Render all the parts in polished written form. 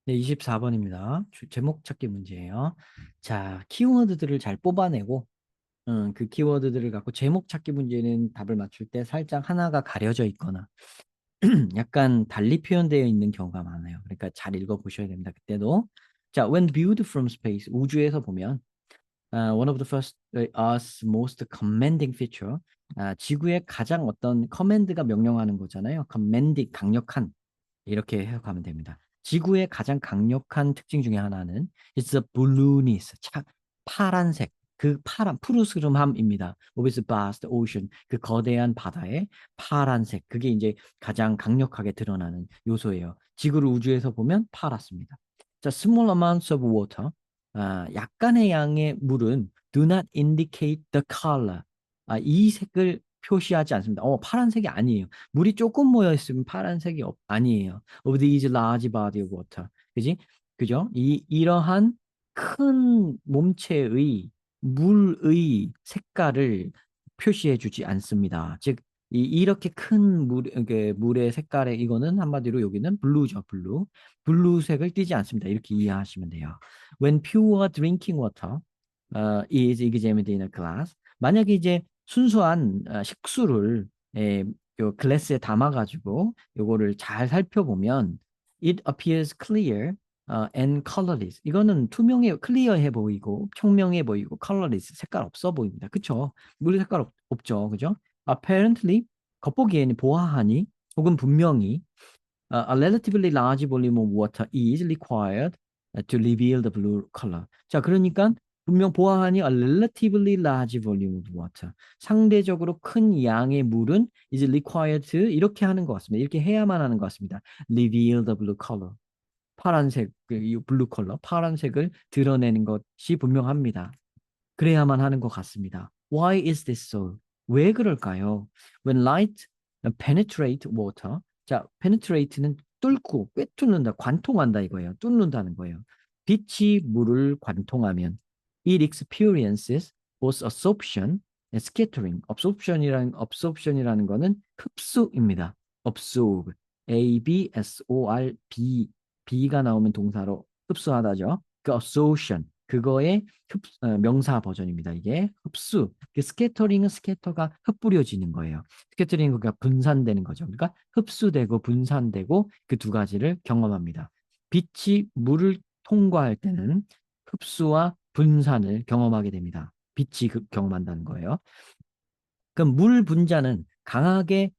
네, 24번입니다. 제목 찾기 문제예요. 자, 키워드들을 잘 뽑아내고, 그 키워드들을 갖고 제목 찾기 문제는 답을 맞출 때 살짝 하나가 가려져 있거나, 약간 달리 표현되어 있는 경우가 많아요. 그러니까 잘 읽어보셔야 됩니다. 그때도. 자, when viewed from space, 우주에서 보면, one of the first, us most commanding feature, 지구의 가장 어떤 커맨드가 명령하는 거잖아요. commanding, 강력한. 이렇게 해석하면 됩니다. 지구의 가장 강력한 특징 중에 하나는 it's a blueness, 파란색, 그 파란 푸르스름함입니다. of its vast ocean, 그 거대한 바다의 파란색, 그게 이제 가장 강력하게 드러나는 요소예요. 지구를 우주에서 보면 파랗습니다. 자, small amounts of water, 약간의 양의 물은 do not indicate the color, 이 색을 표시하지 않습니다. 파란색이 아니에요. 물이 조금 모여 있으면 파란색이 아니에요. Of these large body of water. 그지? 그죠? 이러한 큰 몸체의 물의 색깔을 표시해 주지 않습니다. 즉, 이렇게 큰 물의 색깔의 이거는 한마디로 여기는 블루죠, 블루. 블루색을 띠지 않습니다. 이렇게 이해하시면 돼요. When pure drinking water is examined in a glass. 만약에 이제 순수한 식수를 요 글래스에 담아가지고 요거를 잘 살펴보면 it appears clear and colorless. 이거는 투명해, 클리어해 보이고 평명해 보이고 colorless, 색깔 없어 보입니다. 그쵸? 물 색깔 없죠, 그죠? Apparently, 겉보기에는 보아하니 혹은 분명히 a relatively large volume of water is required to reveal the blue color. 자, 그러니까 분명 보아하니 a relatively large volume of water. 상대적으로 큰 양의 물은 is required to 이렇게 하는 것 같습니다. 이렇게 해야만 하는 것 같습니다. reveal the blue color. 파란색, 이 블루 컬러, 파란색을 드러내는 것이 분명합니다. 그래야만 하는 것 같습니다. Why is this so? 왜 그럴까요? When light penetrate water, 자, penetrate는 뚫고, 꿰뚫는다, 관통한다 이거예요. 뚫는다는 거예요. 빛이 물을 관통하면 it experiences both absorption and scattering. absorption이라는 거는 흡수입니다. absorb, A-B-S-O-R-B, B가 나오면 동사로 흡수하다죠. 그 absorption, 그거의 명사 버전입니다. 이게 흡수. 그 스캐터링은 스캐터가 흩뿌려지는 거예요. 스캐터링은 그러니까 분산되는 거죠. 그러니까 흡수되고 분산되고 그 두 가지를 경험합니다. 빛이 물을 통과할 때는 흡수와 분산을 경험하게 됩니다. 빛이 경험한다는 거예요. 그럼 물 분자는 강하게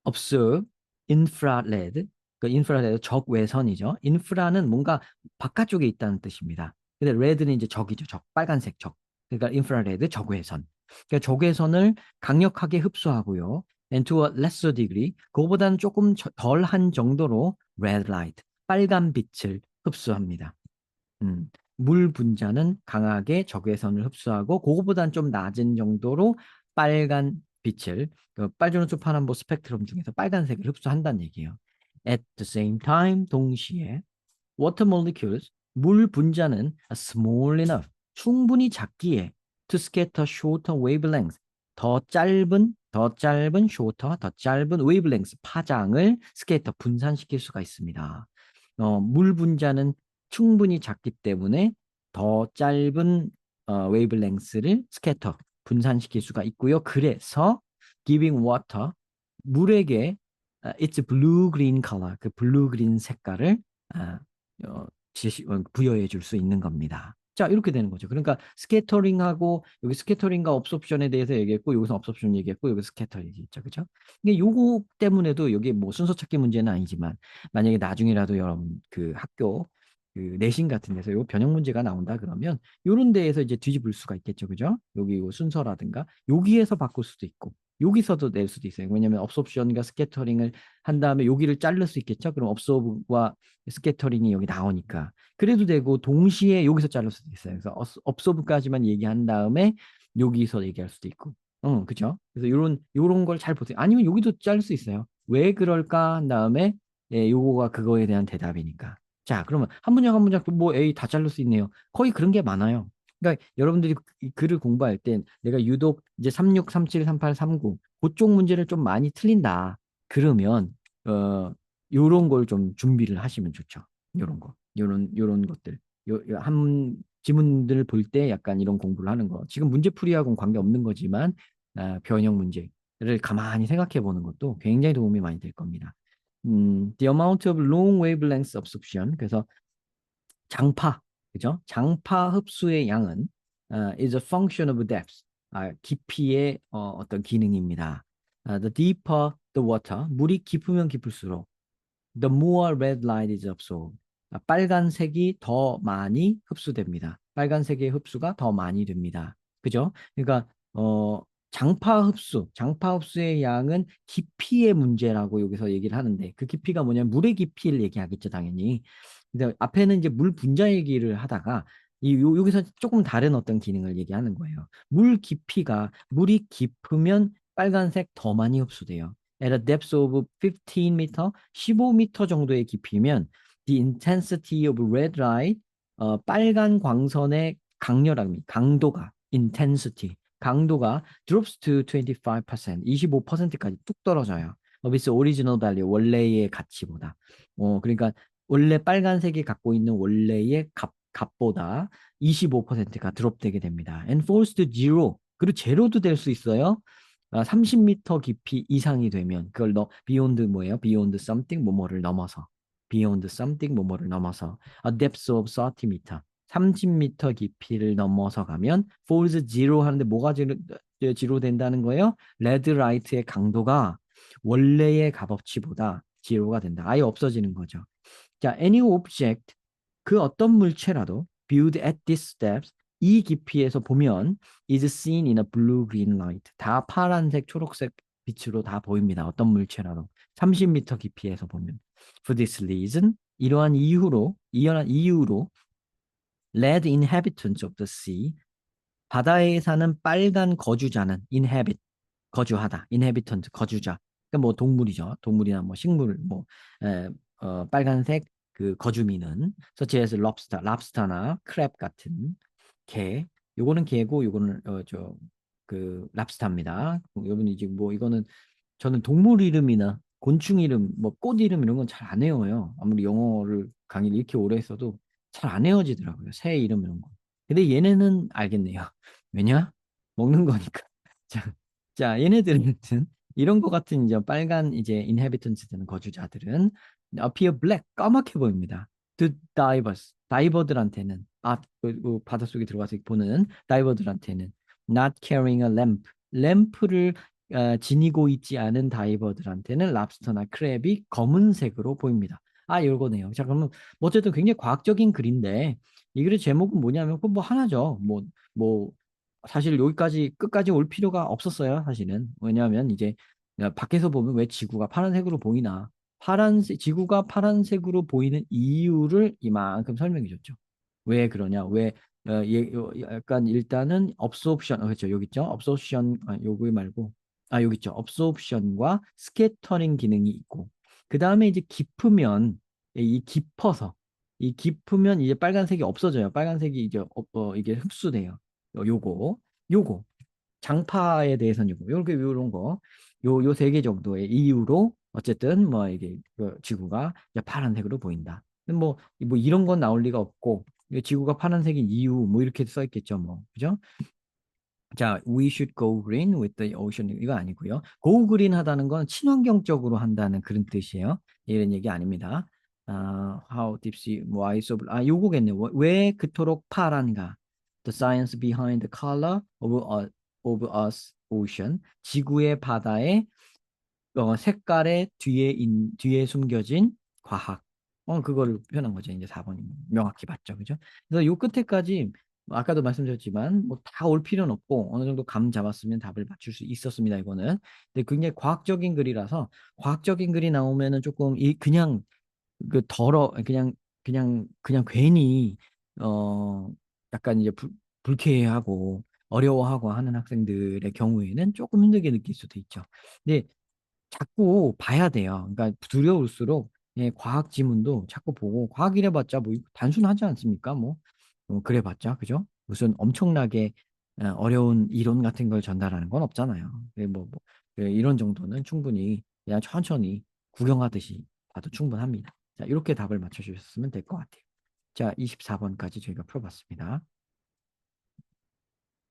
observe, infrared, 그 infrared 적외선이죠. 인프라는 뭔가 바깥쪽에 있다는 뜻입니다. 근데 red는 이제 적이죠. 적, 빨간색 적. 그러니까 infrared 적외선. 그러니까 적외선을 강력하게 흡수하고요. And to a lesser degree, 그거보다는 조금 덜한 정도로 red light, 빨간 빛을 흡수합니다. 물 분자는 강하게 적외선을 흡수하고 그거보다는 좀 낮은 정도로 빨간 빛을 그 빨주노초 파남보 스펙트럼 중에서 빨간색을 흡수한다는 얘기예요. At the same time, 동시에 water molecules, 물 분자는 small enough, 충분히 작기에 to scatter shorter wavelengths, shorter, 더 짧은 wavelengths, 파장을 scatter, 분산시킬 수가 있습니다. 물 분자는 충분히 작기 때문에 더 짧은 웨이블랭스를 스캐터, 분산시킬 수가 있고요. 그래서 giving water, 물에게 its blue green color, 그 블루 그린 색깔을 아, 부여해 줄 수 있는 겁니다. 자, 이렇게 되는 거죠. 그러니까 스캐터링하고 여기 스캐터링과 업소션에 대해서 얘기했고 여기서 업소션 얘기했고 여기 스캐터 얘기했죠. 그죠? 근데 요거 때문에도 여기 뭐 순서 찾기 문제는 아니지만 만약에 나중에라도 여러분 그 학교 그 내신 같은 데서 요 변형 문제가 나온다 그러면 요런 데에서 이제 뒤집을 수가 있겠죠. 그죠? 여기 요 순서라든가 여기에서 바꿀 수도 있고 여기서도 낼 수도 있어요. 왜냐면 업소션과 스캐터링을 한 다음에 여기를 자를 수 있겠죠. 그럼 업소브와 스캐터링이 여기 나오니까 그래도 되고 동시에 여기서 자를 수도 있어요. 그래서 업소브까지만 얘기한 다음에 여기서 얘기할 수도 있고, 그죠? 그래서 요런 걸 잘 보세요. 아니면 여기도 자를 수 있어요. 왜 그럴까 한 다음에 요거가 그거에 대한 대답이니까. 자, 그러면 한 문장 한 문장 뭐 A 다 자를 수 있네요. 거의 그런 게 많아요. 그러니까 여러분들이 이 글을 공부할 땐 내가 유독 이제 36, 37, 38, 39 그쪽 문제를 좀 많이 틀린다. 그러면 요런 걸 좀 준비를 하시면 좋죠. 요런 거, 요런 것들. 한 지문들을 볼 때 약간 이런 공부를 하는 거. 지금 문제풀이하고는 관계없는 거지만 변형 문제를 가만히 생각해 보는 것도 굉장히 도움이 많이 될 겁니다. The amount of long wavelength absorption. 그래서 장파, 그죠? 장파 흡수의 양은 is a function of depth. 깊이의 어떤 기능입니다. The deeper the water, 물이 깊으면 깊을수록 the more red light is absorbed. 빨간색이 더 많이 흡수됩니다. 빨간색의 흡수가 더 많이 됩니다. 그죠? 그러니까 장파 흡수의 양은 깊이의 문제라고 여기서 얘기를 하는데 그 깊이가 뭐냐면 물의 깊이를 얘기하겠죠, 당연히. 근데 앞에는 이제 물 분자 얘기를 하다가 여기서 조금 다른 어떤 기능을 얘기하는 거예요. 물 깊이가 물이 깊으면 빨간색 더 많이 흡수돼요. At a depth of 15m, 15m 정도의 깊이면 the intensity of red light, 빨간 광선의 강도가 intensity, 강도가 drops to 25%, 25%까지 뚝 떨어져요. of its original value, 원래의 가치보다. 그러니까 원래 빨간색이 갖고 있는 원래의 값보다 25%가 드롭되게 됩니다. And falls to zero. 그리고 제로도 될 수 있어요. 30m 깊이 이상이 되면 그걸 beyond 뭐예요? beyond something 뭐뭐를 넘어서 beyond something 뭐뭐를 넘어서 a depth of 30m 30m 깊이를 넘어서 가면 falls zero 하는데 뭐가 제로 된다는 거예요? 레드 라이트의 강도가 원래의 값어치보다 제로가 된다. 아예 없어지는 거죠. 자, any object 그 어떤 물체라도 viewed at this steps 이 깊이에서 보면 is seen in a blue-green light. 다 파란색, 초록색 빛으로 다 보입니다. 어떤 물체라도 30m 깊이에서 보면. For this reason, 이러한 이유로 red inhabitants of the sea 바다에 사는 빨간 거주자는 inhabit 거주하다, inhabitant 거주자. 그러니까 뭐 동물이죠. 동물이나 뭐 식물, 뭐 빨간색 그 거주민은 such as lobster나 crab 같은 게, 요거는 게고 요거는 저 랍스타입니다. 여러분이 지금 뭐 이거는 저는 동물 이름이나 곤충 이름, 뭐 꽃 이름 이런 건 잘 안 외워요. 아무리 영어를 강의를 이렇게 오래 했어도 잘 안 외워지더라고요. 새 이름 이런 거. 근데 얘네는 알겠네요. 왜냐? 먹는 거니까. 자, 얘네들은 이런 거 같은 이제 빨간 이제 inhabitants들은 거주자들은 appear black 까맣게 보입니다. To divers 다이버들한테는 그 바닷속에 들어가서 보는 다이버들한테는 not carrying a 램프를 지니고 있지 않은 다이버들한테는 랍스터나 크랩이 검은색으로 보입니다. 이거네요. 자, 그러면 뭐 어쨌든 굉장히 과학적인 글인데 이 글의 제목은 뭐냐면 그뭐 하나죠. 뭐 사실 여기까지 끝까지 올 필요가 없었어요. 사실은 왜냐하면 이제 밖에서 보면 왜 지구가 파란색으로 보이나 지구가 파란색으로 보이는 이유를 이만큼 설명해 줬죠. 왜 그러냐? 약간 일단은 absorption, 그렇죠. 여기 있죠. absorption, 여기 말고 여기 있죠. absorption과 scattering 기능이 있고 그 다음에 이제 깊으면 이 깊으면 이제 빨간색이 없어져요. 빨간색이 이제 이게 흡수돼요. 요거 장파에 대해서는 요렇게 요런 거 요 세 개 정도의 이유로 어쨌든 뭐 이게 지구가 이제 파란색으로 보인다. 뭐 이런 건 나올 리가 없고 지구가 파란색인 이유 뭐 이렇게 써 있겠죠 뭐 그죠? 자, we should go green with the ocean 이거 아니고요. go green 하다는 건 친환경적으로 한다는 그런 뜻이에요. 이런 얘기 아닙니다. how deep sea, why so 요거겠네요. 왜 그토록 파란가? The science behind the color of us ocean. 지구의 바다의 색깔의 뒤에 숨겨진 과학. 그거를 표현한 거죠. 이제 4번이 명확히 맞죠. 그죠? 그래서 요 끝에까지 아까도 말씀드렸지만 뭐 다 올 필요는 없고 어느 정도 감 잡았으면 답을 맞출 수 있었습니다. 이거는. 근데 굉장히 과학적인 글이라서 과학적인 글이 나오면은 조금 그냥 그냥 괜히 어 약간 이제 불쾌해하고 어려워하고 하는 학생들의 경우에는 조금 힘들게 느낄 수도 있죠. 근데 자꾸 봐야 돼요. 그러니까 두려울수록 과학 지문도 자꾸 보고 과학 이래봤자 뭐 단순하지 않습니까? 그래봤자 그죠? 무슨 엄청나게 어려운 이론 같은 걸 전달하는 건 없잖아요. 이런 정도는 충분히 그냥 천천히 구경하듯이 봐도 충분합니다. 자, 이렇게 답을 맞춰주셨으면 될 것 같아요. 자, 24번까지 저희가 풀어봤습니다.